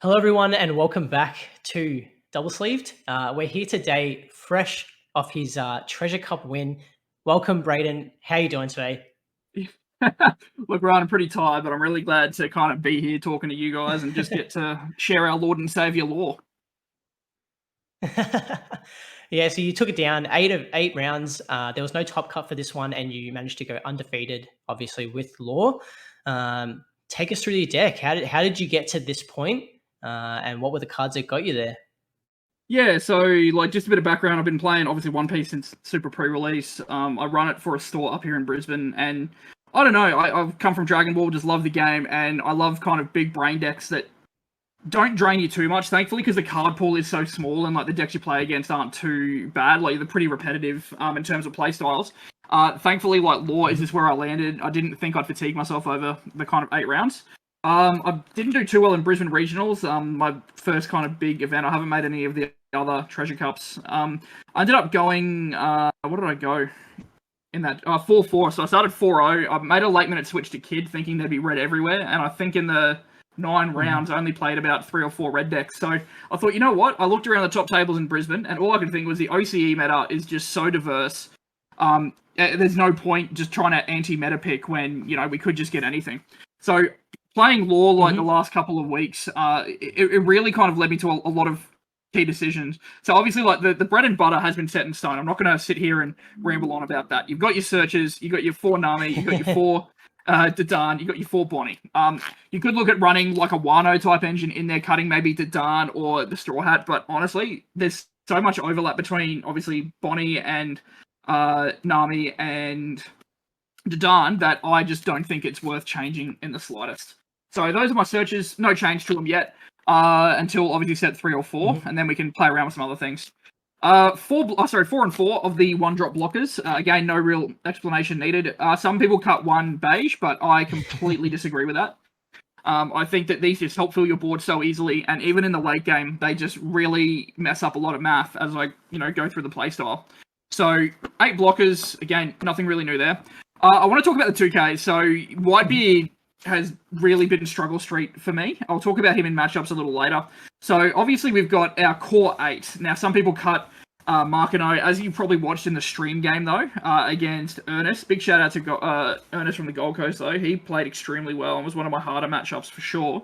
Hello, everyone, and welcome back to Double Sleeved. We're here today, fresh off his Treasure Cup win. Welcome, Braydon. How are you doing today? Look, Ryan, I'm pretty tired, but I'm really glad to kind of be here talking to you guys and just get to share our Lord and Savior lore. Yeah, so you took it down 8 of 8 rounds. There was no top cut for this one, and you managed to go undefeated, obviously, with Law. Take us through your deck. How did you get to this point, and what were the cards that got you there? Yeah, so like just a bit of background. I've been playing obviously One Piece since Super pre-release. I run it for a store up here in Brisbane, and I don't know. I've come from Dragon Ball, just love the game, and I love kind of big brain decks that don't drain you too much, thankfully, because the card pool is so small and like the decks you play against aren't too bad. Like they're pretty repetitive in terms of play styles. Thankfully, like Law is just where I landed. I didn't think I'd fatigue myself over the kind of 8 rounds. I didn't do too well in Brisbane regionals. My first kind of big event. I haven't made any of the other Treasure Cups. I ended up going. What did I go? In that 4-4, so I started 4-0. I made a late minute switch to Kid, thinking they'd be red everywhere, and I think in the 9 rounds I only played about 3 or 4 red decks. So I thought, you know what? I looked around the top tables in Brisbane, and all I could think was the OCE meta is just so diverse. There's no point just trying to anti-meta pick when we could just get anything. So playing Law like the last couple of weeks, it really kind of led me to a lot of key decisions. So obviously, like the bread and butter has been set in stone. I'm not going to sit here and ramble on about that. You've got your searches, you've got your 4 Nami, you've got your 4 Dadan, you've got your 4 Bonnie. You could look at running like a Wano type engine in there, cutting maybe Dadan or the Straw Hat, but honestly, there's so much overlap between obviously Bonnie and Nami and Dadan that I just don't think it's worth changing in the slightest. So those are my searches. No change to them yet until obviously set 3 or 4, and then we can play around with some other things. 4 and 4 of the 1-drop blockers. Again, no real explanation needed. Some people cut 1 beige, but I completely disagree with that. I think that these just help fill your board so easily, and even in the late game, they just really mess up a lot of math as I go through the playstyle. So 8 blockers, again, nothing really new there. I want to talk about the 2K. So Whitebeard has really been struggle street for me. I'll talk about him in matchups a little later. So obviously we've got our core 8. Now some people cut Markano, as you probably watched in the stream game though, against Ernest. Big shout out to Ernest from the Gold Coast though. He played extremely well and was one of my harder matchups for sure.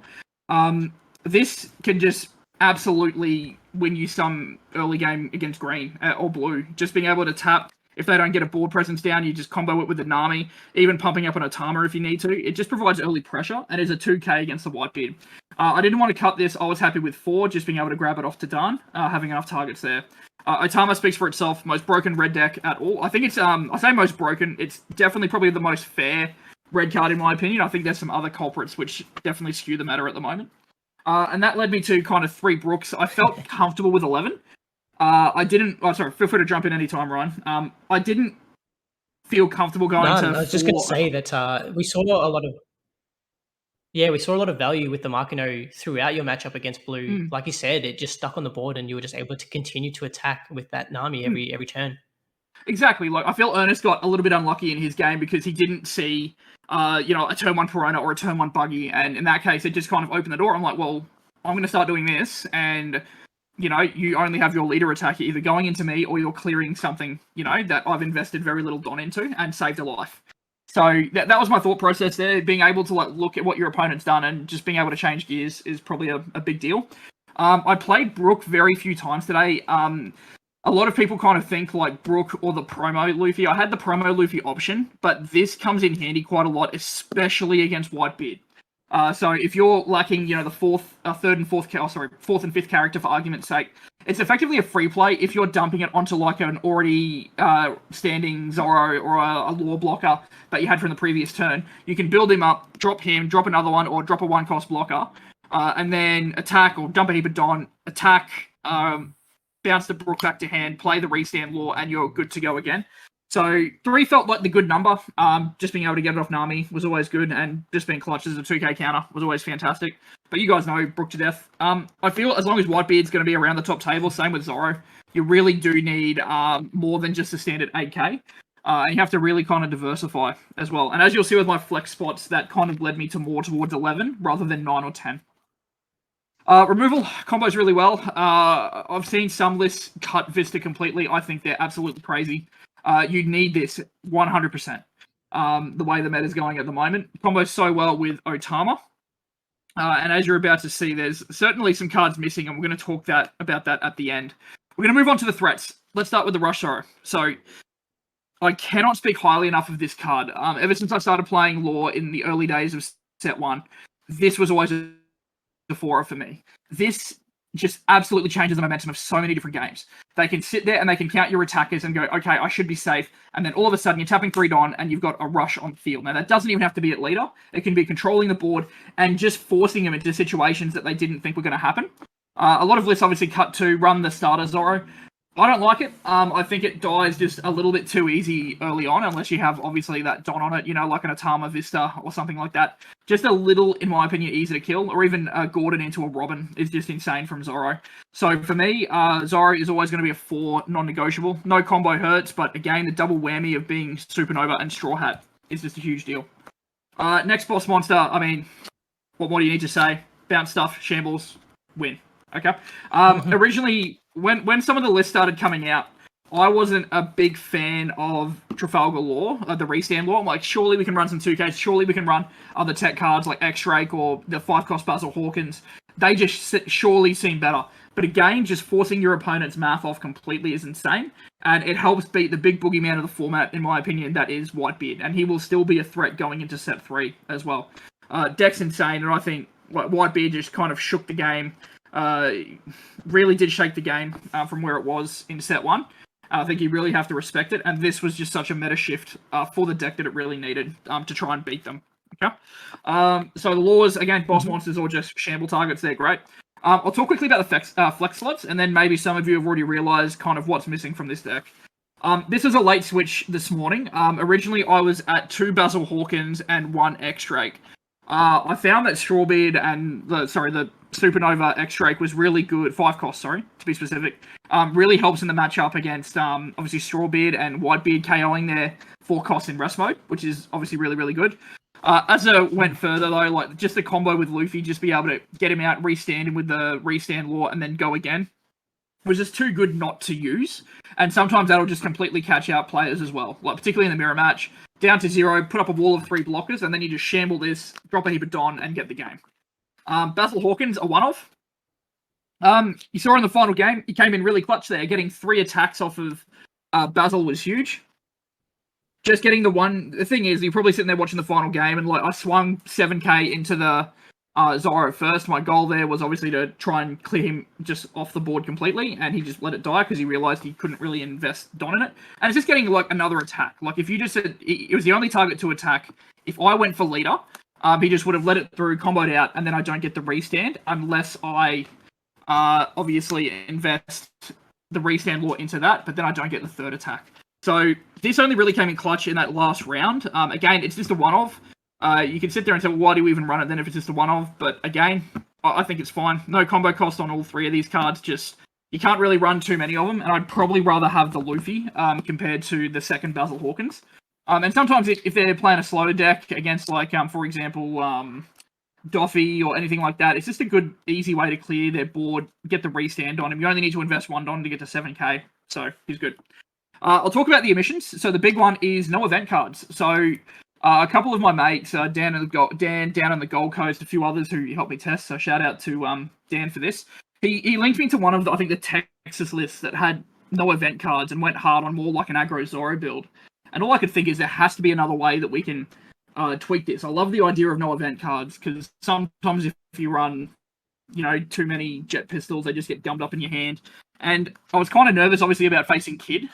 This can just absolutely win you some early game against green or blue. Just being able to tap. If they don't get a board presence down, you just combo it with the Nami, even pumping up an Otama if you need to. It just provides early pressure and is a 2K against the Whitebeard. I didn't want to cut this. I was happy with 4, just being able to grab it off to Dadan, having enough targets there. Otama speaks for itself. Most broken red deck at all. I think it's, I say most broken. It's definitely probably the most fair red card in my opinion. I think there's some other culprits which definitely skew the meta at the moment. And that led me to kind of 3 Brooks. I felt comfortable with 11. I didn't. Oh, sorry. Feel free to jump in anytime, Ryan. I didn't feel comfortable going to. I was just going to say that we saw a lot of. Yeah, we saw a lot of value with the Markino throughout your matchup against Blue. Like you said, it just stuck on the board, and you were just able to continue to attack with that Nami every turn. Exactly. Like I feel Ernest got a little bit unlucky in his game because he didn't see, a turn 1 Piranha or a turn 1 Buggy, and in that case, it just kind of opened the door. I'm like, well, I'm going to start doing this, and you only have your leader attack. You're either going into me or you're clearing something, that I've invested very little Don into and saved a life. So that was my thought process there. Being able to look at what your opponent's done and just being able to change gears is probably a big deal. I played Brook very few times today. A lot of people kind of think like Brook or the promo Luffy. I had the promo Luffy option, but this comes in handy quite a lot, especially against Whitebeard. So if you're lacking, the fourth and fifth character for argument's sake, it's effectively a free play if you're dumping it onto like an already standing Zoro or a Law blocker that you had from the previous turn. You can build him up, drop him, drop another one, or drop a 1-cost blocker, and then attack or dump a heap of Don, attack, bounce the Brook back to hand, play the restand Law, and you're good to go again. So 3 felt like the good number. Just being able to get it off Nami was always good, and just being clutch as a 2K counter was always fantastic. But you guys know Brook to death. I feel as long as Whitebeard's going to be around the top table, same with Zoro, you really do need more than just a standard 8K. And you have to really kind of diversify as well. And as you'll see with my flex spots, that kind of led me to more towards 11 rather than 9 or 10. Removal combos really well. I've seen some lists cut Vista completely. I think they're absolutely crazy. You need this 100%. The way the meta's going at the moment. Combos so well with Otama. And as you're about to see, there's certainly some cards missing, and we're going to talk about that at the end. We're going to move on to the threats. Let's start with the Rush Zoro. So, I cannot speak highly enough of this card. Ever since I started playing Lore in the early days of Set 1, this was always a Fora for me. This just absolutely changes the momentum of so many different games. They can sit there and they can count your attackers and go, okay, I should be safe. And then all of a sudden you're tapping 3 Don and you've got a rush on the field. Now that doesn't even have to be at leader. It can be controlling the board and just forcing them into situations that they didn't think were going to happen. A lot of lists obviously cut to run the starter Zoro. I don't like it. I think it dies just a little bit too easy early on, unless you have obviously that Don on it, like an Atama Vista or something like that. Just a little, in my opinion, easy to kill, or even Gordon into a Robin is just insane from Zoro. So for me, Zoro is always going to be a 4 non-negotiable. No combo hurts, but again, the double whammy of being Supernova and Straw Hat is just a huge deal. Next boss monster, I mean, what more do you need to say? Bounce stuff, shambles, win. Okay. Originally, when some of the lists started coming out, I wasn't a big fan of Trafalgar Law, the restand law. I'm like, surely we can run some 2Ks, surely we can run other tech cards like X-Rake or the 5-cost Basil Hawkins. They just surely seem better. But again, just forcing your opponent's math off completely is insane. And it helps beat the big boogeyman of the format, in my opinion, that is Whitebeard. And he will still be a threat going into Set 3 as well. Deck's insane, and I think Whitebeard just kind of shook the game. Really did shake the game from where it was in Set 1. I think you really have to respect it, and this was just such a meta shift for the deck that it really needed to try and beat them. Okay, so the laws, again, boss monsters or just shamble targets, they're great. I'll talk quickly about the flex slots, and then maybe some of you have already realized kind of what's missing from this deck. This was a late switch this morning. Originally, I was at 2 Basil Hawkins and 1 X-Drake. I found that Strawbeard and the Supernova X-Drake was really good. 5 cost, to be specific. Really helps in the matchup against obviously Strawbeard and Whitebeard KOing their 4 costs in rest mode, which is obviously really, really good. As I went further though, like just the combo with Luffy, just be able to get him out, restand him with the restand law, and then go again, was just too good not to use. And sometimes that'll just completely catch out players as well. Like particularly in the mirror match, down to 0, put up a wall of 3 blockers, and then you just shamble this, drop a heap of Don, and get the game. Basil Hawkins, a one-off. You saw in the final game, he came in really clutch there. Getting 3 attacks off of Basil was huge. Just getting the thing is, you're probably sitting there watching the final game, and like I swung 7k into the Zoro first. My goal there was obviously to try and clear him just off the board completely, and he just let it die because he realized he couldn't really invest Don in it. And it's just getting like another attack. Like if you just said it was the only target to attack, if I went for leader, he just would have let it through, comboed out, and then I don't get the restand unless I obviously invest the restand law into that, but then I don't get the 3rd attack. So this only really came in clutch in that last round. Again, it's just a one-off. You can sit there and say, well, why do we even run it then if it's just a one-off? But again, I think it's fine. No combo cost on all 3 of these cards. Just you can't really run too many of them, and I'd probably rather have the Luffy compared to the 2nd Basil Hawkins. And sometimes if they're playing a slow deck against, like, for example, Doffy or anything like that, it's just a good, easy way to clear their board, get the restand on him. You only need to invest 1 Don to get to 7k, so he's good. I'll talk about the omissions. So the big one is no event cards. So a couple of my mates, Dan down on the Gold Coast, a few others who helped me test. So shout out to Dan for this. He linked me to one of the, I think the Texas lists that had no event cards and went hard on more like an aggro Zoro build. And all I could think is there has to be another way that we can tweak this. I love the idea of no event cards because sometimes if you run, too many jet pistols, they just get gummed up in your hand. And I was kind of nervous, obviously, about facing Kid,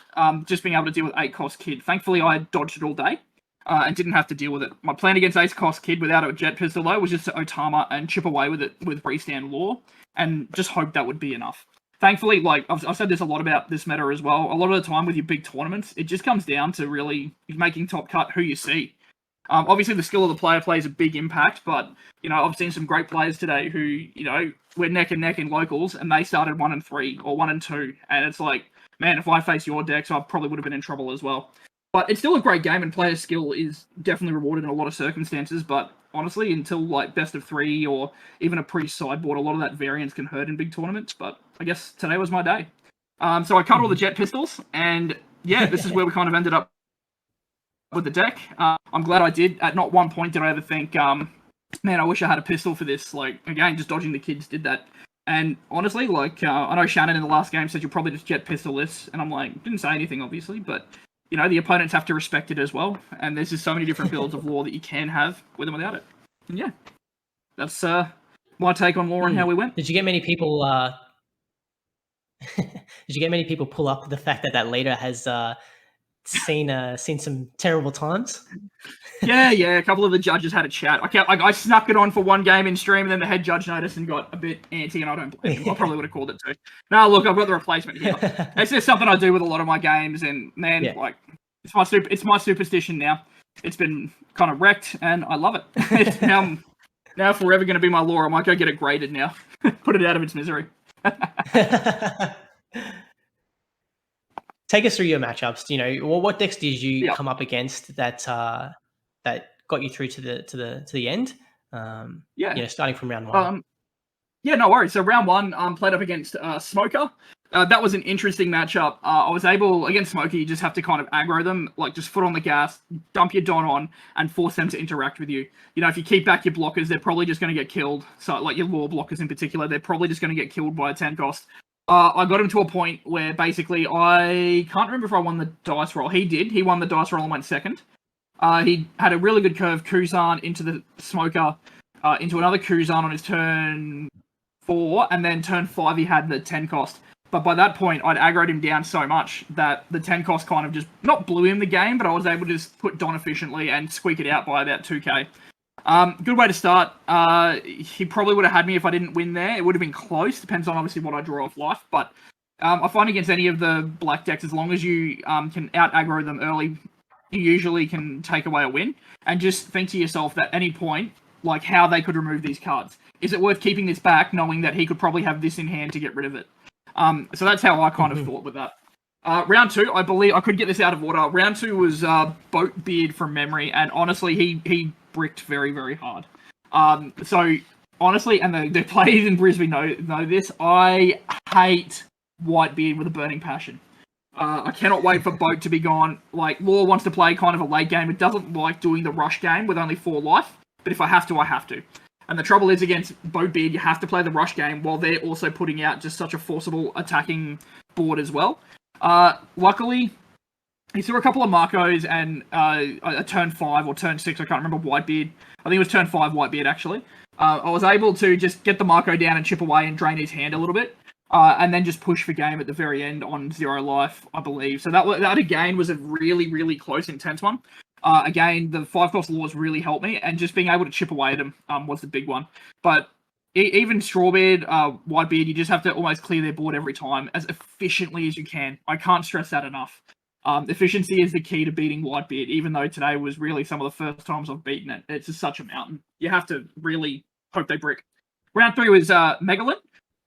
just being able to deal with 8-cost Kid. Thankfully, I dodged it all day and didn't have to deal with it. My plan against 8-cost Kid without a jet pistol, though, was just to Otama and chip away with it with restand law and just hope that would be enough. Thankfully, like, I've said this a lot about this meta as well. A lot of the time with your big tournaments, it just comes down to really making top cut who you see. Obviously, the skill of the player plays a big impact, but, I've seen some great players today who, we're neck and neck in locals, and they started 1 and 3 or 1 and 2, and it's like, man, if I face your decks, I probably would have been in trouble as well. But it's still a great game, and player skill is definitely rewarded in a lot of circumstances, but honestly, until like best of 3 or even a pre-sideboard. A lot of that variance can hurt in big tournaments, but I guess today was my day. So I cut all the jet pistols, and yeah, this is where we kind of ended up with the deck. I'm glad I did. At not one point did I ever think, man, I wish I had a pistol for this. Like, again, just dodging the kids did that. And honestly, like, I know Shannon in the last game said you'll probably just jet pistol this, and I'm like, didn't say anything, obviously, but, you know, the opponents have to respect it as well, and there's just so many different builds of lore that you can have with and without it. And yeah, that's my take on lore and how we went. Did you get many people... did you get many people pull up the fact that that leader has seen some terrible times? Yeah, a couple of the judges had a chat. I snuck it on for one game in stream, and then the head judge noticed and got a bit antsy, and I don't blame him. I probably would have called it too. No, look, I've got the replacement here. It's just something I do with a lot of my games, and man, like, it's my superstition now. It's been kind of wrecked, and I love it. It's now forever going to be my lore. I might go get it graded now. Put it out of its misery. Take us through your matchups. You know, what decks did you come up against that that got you through to the end? Starting from round 1. Yeah, no worries. So round 1, played up against Smoker. That was an interesting matchup. I was able, against Smoker, you just have to kind of aggro them, like just foot on the gas, dump your Don on, and force them to interact with you. You know, if you keep back your blockers, they're probably just going to get killed. So, like your lore blockers in particular, they're probably just going to get killed by a 10 cost. I got him to a point where basically I can't remember if I won the dice roll. He did. He won the dice roll and went second. He had a really good curve, Kuzan into the Smoker, into another Kuzan on his turn 4, and then turn 5 he had the 10 cost. But by that point, I'd aggroed him down so much that the 10 cost kind of just, not blew him the game, but I was able to just put Don efficiently and squeak it out by about 2k. Good way to start. He probably would have had me if I didn't win there. It would have been close. Depends on obviously what I draw off life. But I find against any of the black decks, as long as you can out aggro them early, you usually can take away a win. And just think to yourself that at any point, like how they could remove these cards. Is it worth keeping this back, knowing that he could probably have this in hand to get rid of it? So that's how I kind of thought with that. Round 2, I believe I could get this out of order. Round 2 was Boatbeard from memory, and honestly, he bricked very, very hard. So honestly, and the players in Brisbane know this, I hate Whitebeard with a burning passion. I cannot wait for Boat to be gone. Like, Law wants to play kind of a late game. It doesn't like doing the rush game with only 4 life, but if I have to, I have to. And the trouble is, against Boatbeard, you have to play the rush game while they're also putting out just such a forcible attacking board as well. Luckily, he saw a couple of Marcos and a turn 5 or turn 6, I can't remember, Whitebeard. I think it was turn 5 Whitebeard, actually. I was able to just get the Marco down and chip away and drain his hand a little bit. And then just push for game at the very end on 0 life, I believe. So that again was a really, really close, intense one. Again, the 5-cost laws really helped me, and just being able to chip away at them was the big one. But even Strawbeard, Whitebeard, you just have to almost clear their board every time as efficiently as you can. I can't stress that enough. Efficiency is the key to beating Whitebeard, even though today was really some of the first times I've beaten it. It's just such a mountain. You have to really hope they brick. Round 3 was Megalith.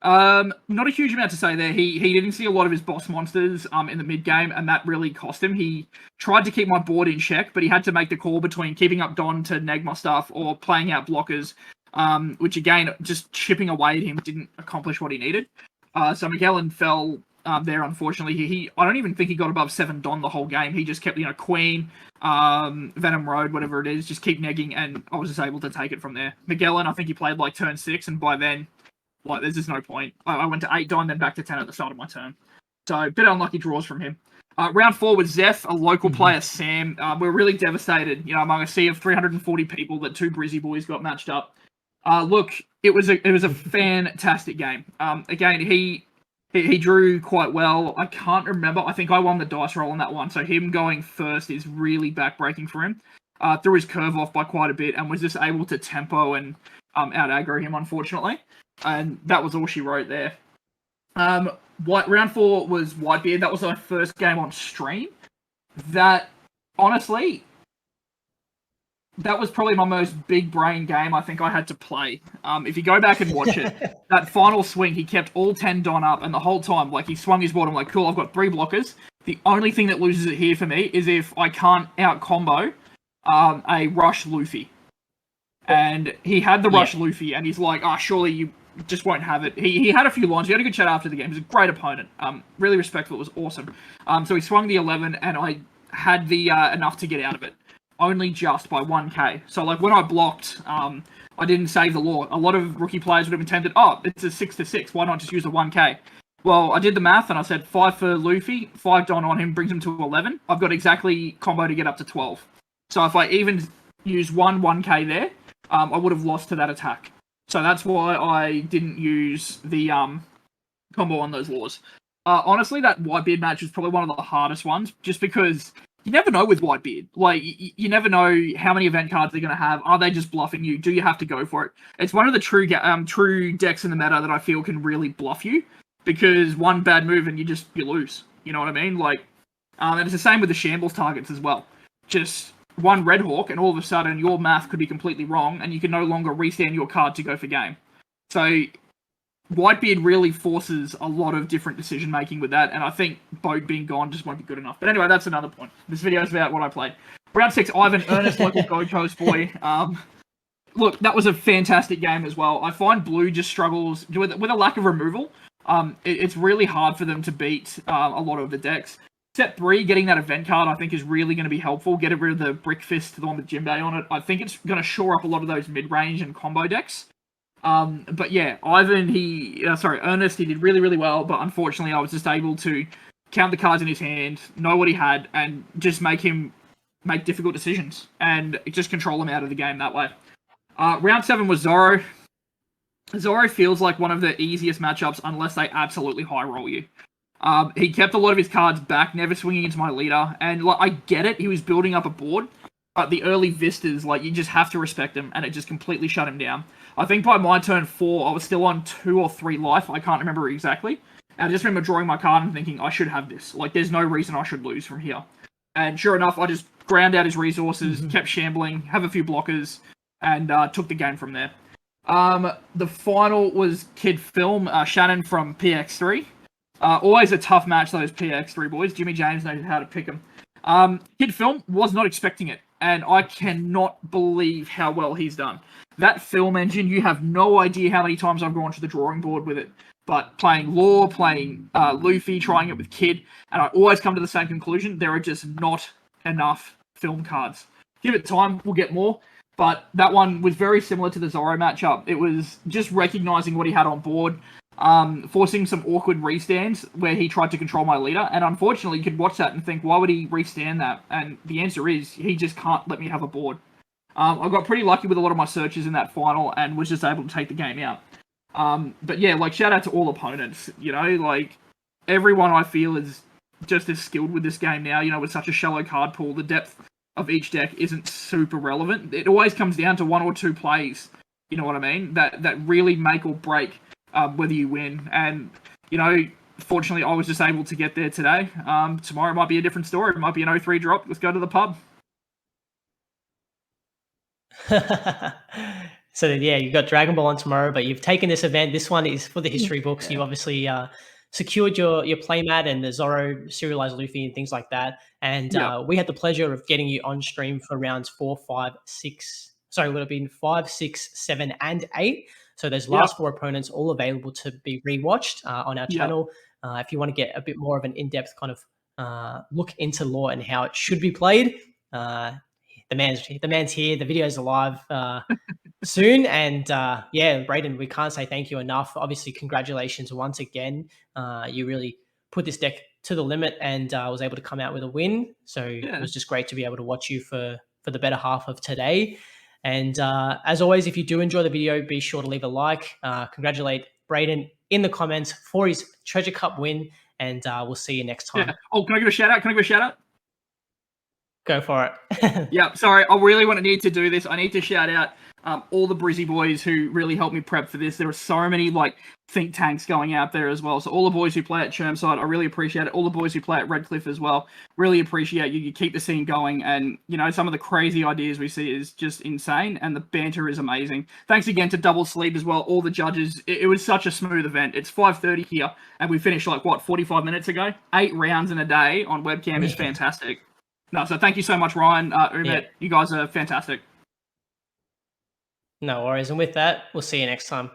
Not a huge amount to say there. He didn't see a lot of his boss monsters in the mid game, and that really cost him. He tried to keep my board in check, but he had to make the call between keeping up Don to neg my stuff or playing out blockers, which again, just chipping away at him didn't accomplish what he needed. So Magellan fell there, unfortunately. I don't even think he got above 7 Don the whole game. He just kept, Queen, Venom Road, whatever it is, just keep negging, and I was just able to take it from there. Magellan, I think he played like turn 6, and by then, there's just no point. I went to 8 Don, then back to 10 at the start of my turn. So, a bit unlucky draws from him. Round 4 was Zeph, a local player, Sam. We're really devastated, among a sea of 340 people that 2 Brizzy boys got matched up. Look, it was a fantastic game. Again, he drew quite well. I can't remember. I think I won the dice roll on that one. So him going first is really backbreaking for him. Threw his curve off by quite a bit and was just able to tempo and out aggro him, unfortunately. And that was all she wrote there. Round 4 was Whitebeard. That was my first game on stream. That, honestly, that was probably my most big brain game I think I had to play. If you go back and watch it, that final swing, he kept all 10 Don up, and the whole time, he swung his board. I'm like, cool, I've got 3 blockers. The only thing that loses it here for me is if I can't out-combo a Rush Luffy. and he had the Yeah. rush Luffy, and he's like, surely you just won't have it. He had a few lines. We had a good chat after the game. He was a great opponent. Really respectful. It was awesome. So he swung the 11, and I had the enough to get out of it, only just by 1k. So like when I blocked, I didn't save the law. A lot of rookie players would have intended, it's a 6-6. Why not just use a 1k? Well, I did the math and I said 5 for Luffy, 5 Don on him brings him to 11. I've got exactly combo to get up to 12. So if I even use 1k there, I would have lost to that attack. So that's why I didn't use the combo on those laws. Honestly, that Whitebeard match was probably one of the hardest ones, just because you never know with Whitebeard. Like, you never know how many event cards they're going to have. Are they just bluffing you? Do you have to go for it? It's one of the true decks in the meta that I feel can really bluff you, because one bad move and you lose. You know what I mean? Like, and it's the same with the shambles targets as well. Just one Red Hawk, and all of a sudden your math could be completely wrong, and you can no longer restand your card to go for game. So Whitebeard really forces a lot of different decision making with that, and I think Boat being gone just won't be good enough. But anyway, that's another point. This video is about what I played. Round 6, Ivan, Ernest, local Gold Coast boy. Look, that was a fantastic game as well. I find Blue just struggles with a lack of removal. It's really hard for them to beat a lot of the decks. Step 3, getting that event card, I think, is really going to be helpful. Get rid of the Brick Fist, the one with Jimbei on it. I think it's going to shore up a lot of those mid-range and combo decks. But yeah, Ernest, he did really, really well, but unfortunately I was just able to count the cards in his hand, know what he had, and just make him make difficult decisions, and just control him out of the game that way. Round 7 was Zoro. Zoro feels like one of the easiest matchups unless they absolutely high roll you. He kept a lot of his cards back, never swinging into my leader, and like, I get it, he was building up a board, but the early vistas, like, you just have to respect him, and it just completely shut him down. I think by my turn 4, I was still on 2 or 3 life, I can't remember exactly, and I just remember drawing my card and thinking, I should have this, like, there's no reason I should lose from here. And sure enough, I just ground out his resources, kept shambling, have a few blockers, and took the game from there. The final was Kid Film, Shannon from PX3. Always a tough match, those PX3 boys. Jimmy James knows how to pick them. Kid Film was not expecting it, and I cannot believe how well he's done. That film engine, you have no idea how many times I've gone to the drawing board with it. But playing Law, playing Luffy, trying it with Kid, and I always come to the same conclusion, there are just not enough film cards. Give it time, we'll get more. But that one was very similar to the Zoro matchup. It was just recognizing what he had on board, forcing some awkward restands where he tried to control my leader, and unfortunately you could watch that and think, why would he restand that? And the answer is, he just can't let me have a board. I got pretty lucky with a lot of my searches in that final and was just able to take the game out. But yeah, like, shout out to all opponents, you know, like, everyone I feel is just as skilled with this game now, you know, with such a shallow card pool, the depth of each deck isn't super relevant. It always comes down to 1 or 2 plays, you know what I mean, that really make or break whether you win. And, you know, fortunately I was just able to get there today. Tomorrow might be a different story. It might be an 0-3 drop. Let's go to the pub. So yeah, you've got Dragon Ball on tomorrow, but you've taken this event. This one is for the history books. You obviously secured your playmat and the Zoro serialized Luffy and things like that. And we had the pleasure of getting you on stream for rounds 4, 5, 6. Sorry, would have been 5, 6, 7, and 8. So those last 4 opponents all available to be rewatched on our channel. If you want to get a bit more of an in-depth kind of look into lore and how it should be played, the man's here. The video's alive soon. And yeah, Braydon, we can't say thank you enough. Obviously, congratulations once again. You really put this deck to the limit and was able to come out with a win. So it was just great to be able to watch you for the better half of today. And as always, if you do enjoy the video, be sure to leave a like. Congratulate Braydon in the comments for his Treasure Cup win. And we'll see you next time. Oh, can I give a shout out? Go for it. Yeah, sorry. I really need to do this. I need to shout out all the Brizzy boys who really helped me prep for this. There are so many like think tanks going out there as well. So all the boys who play at Chermside, I really appreciate it. All the boys who play at Redcliffe as well, really appreciate you. You keep the scene going, and you know, some of the crazy ideas we see is just insane, and the banter is amazing. Thanks again to Double Sleep as well. All the judges. It was such a smooth event. It's 5:30 here, and we finished like 45 minutes ago. 8 rounds in a day on webcam is fantastic. No, so thank you so much, Ryan, Umet. You guys are fantastic. No worries. And with that, we'll see you next time.